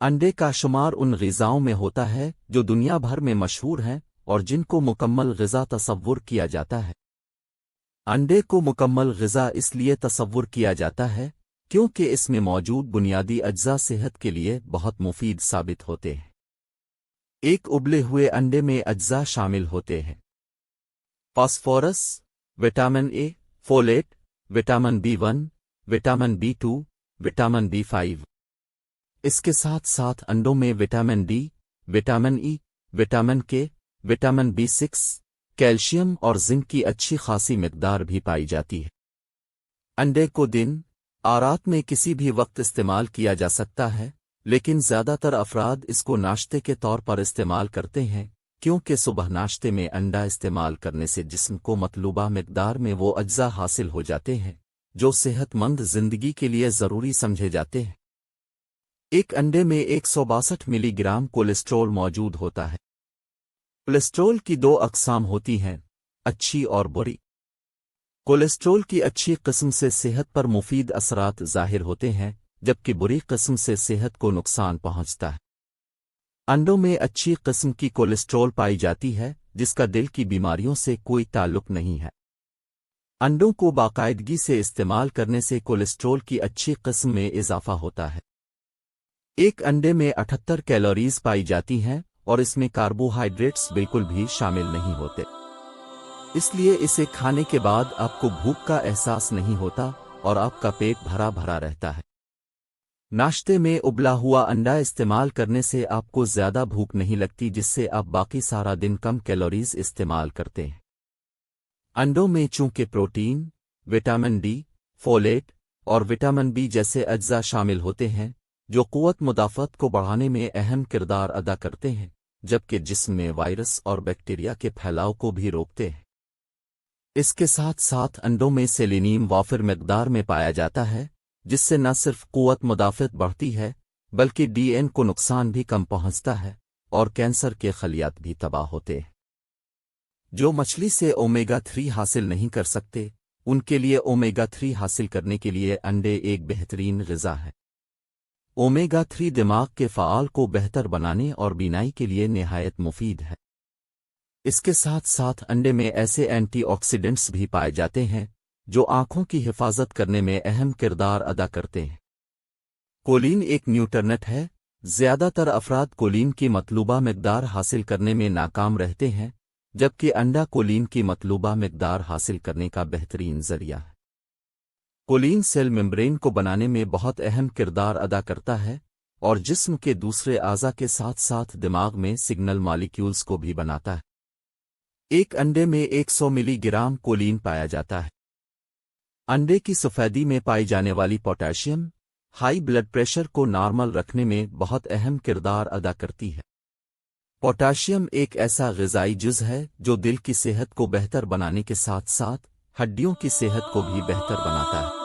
انڈے کا شمار ان غذاؤں میں ہوتا ہے جو دنیا بھر میں مشہور ہیں اور جن کو مکمل غذا تصور کیا جاتا ہے۔ انڈے کو مکمل غذا اس لیے تصور کیا جاتا ہے کیونکہ اس میں موجود بنیادی اجزاء صحت کے لیے بہت مفید ثابت ہوتے ہیں۔ ایک ابلے ہوئے انڈے میں اجزاء شامل ہوتے ہیں: phosphorus, vitamin A, folate, vitamin B1، vitamin B2، vitamin B5۔ اس کے ساتھ ساتھ انڈوں میں vitamin D, vitamin E, vitamin K, vitamin B6، calcium اور زنک کی اچھی خاصی مقدار بھی پائی جاتی ہے۔ انڈے کو دن اور رات میں کسی بھی وقت استعمال کیا جا سکتا ہے، لیکن زیادہ تر افراد اس کو ناشتے کے طور پر استعمال کرتے ہیں کیونکہ صبح ناشتے میں انڈا استعمال کرنے سے جسم کو مطلوبہ مقدار میں وہ اجزاء حاصل ہو جاتے ہیں جو صحت مند زندگی کے لیے ضروری سمجھے جاتے ہیں۔ ایک انڈے میں 162 ملی گرام کولیسٹرول موجود ہوتا ہے۔ کولیسٹرول کی دو اقسام ہوتی ہیں: اچھی اور بری۔ کولیسٹرول کی اچھی قسم سے صحت پر مفید اثرات ظاہر ہوتے ہیں جبکہ بری قسم سے صحت کو نقصان پہنچتا ہے۔ انڈوں میں اچھی قسم کی کولیسٹرول پائی جاتی ہے جس کا دل کی بیماریوں سے کوئی تعلق نہیں ہے۔ انڈوں کو باقاعدگی سے استعمال کرنے سے کولیسٹرول کی اچھی قسم میں اضافہ ہوتا ہے۔ ایک انڈے میں 78 کیلوریز پائی جاتی ہیں اور اس میں کاربوہائیڈریٹس بالکل بھی شامل نہیں ہوتے، اس لیے اسے کھانے کے بعد آپ کو بھوک کا احساس نہیں ہوتا اور آپ کا پیٹ بھرا بھرا رہتا ہے۔ ناشتے میں ابلا ہوا انڈا استعمال کرنے سے آپ کو زیادہ بھوک نہیں لگتی جس سے آپ باقی سارا دن کم کیلوریز استعمال کرتے ہیں۔ انڈوں میں چونکہ پروٹین، وٹامن ڈی، فولیٹ اور وٹامن B جیسے اجزاء شامل ہوتے ہیں جو قوت مدافعت کو بڑھانے میں اہم کردار ادا کرتے ہیں جبکہ جسم میں وائرس اور بیکٹیریا کے پھیلاؤ کو بھی روکتے ہیں۔ اس کے ساتھ ساتھ انڈوں میں سیلینیم وافر مقدار میں پایا جاتا ہے جس سے نہ صرف قوت مدافعت بڑھتی ہے بلکہ DNA کو نقصان بھی کم پہنچتا ہے اور کینسر کے خلیات بھی تباہ ہوتے ہیں۔ جو مچھلی سے اومیگا 3 حاصل نہیں کر سکتے ان کے لیے اومیگا 3 حاصل کرنے کے لیے انڈے ایک بہترین غذا ہے۔ اومیگا 3 دماغ کے فعال کو بہتر بنانے اور بینائی کے لیے نہایت مفید ہے۔ اس کے ساتھ ساتھ انڈے میں ایسے اینٹی آکسیڈنٹس بھی پائے جاتے ہیں جو آنکھوں کی حفاظت کرنے میں اہم کردار ادا کرتے ہیں۔ کولین ایک نیوٹرنٹ ہے۔ زیادہ تر افراد کولین کی مطلوبہ مقدار حاصل کرنے میں ناکام رہتے ہیں جبکہ انڈا کولین کی مطلوبہ مقدار حاصل کرنے کا بہترین ذریعہ ہے۔ کولین سیل ممبرین کو بنانے میں بہت اہم کردار ادا کرتا ہے اور جسم کے دوسرے اعضاء کے ساتھ ساتھ دماغ میں سگنل مالیکیولز کو بھی بناتا ہے۔ ایک انڈے میں 100 ملی گرام کولین پایا جاتا ہے۔ انڈے کی سفیدی میں پائی جانے والی پوٹاشیم ہائی بلڈ پریشر کو نارمل رکھنے میں بہت اہم کردار ادا کرتی ہے۔ پوٹاشیم ایک ایسا غذائی جز ہے جو دل کی صحت کو بہتر بنانے کے ساتھ ساتھ ہڈیوں کی صحت کو بھی بہتر بناتا ہے۔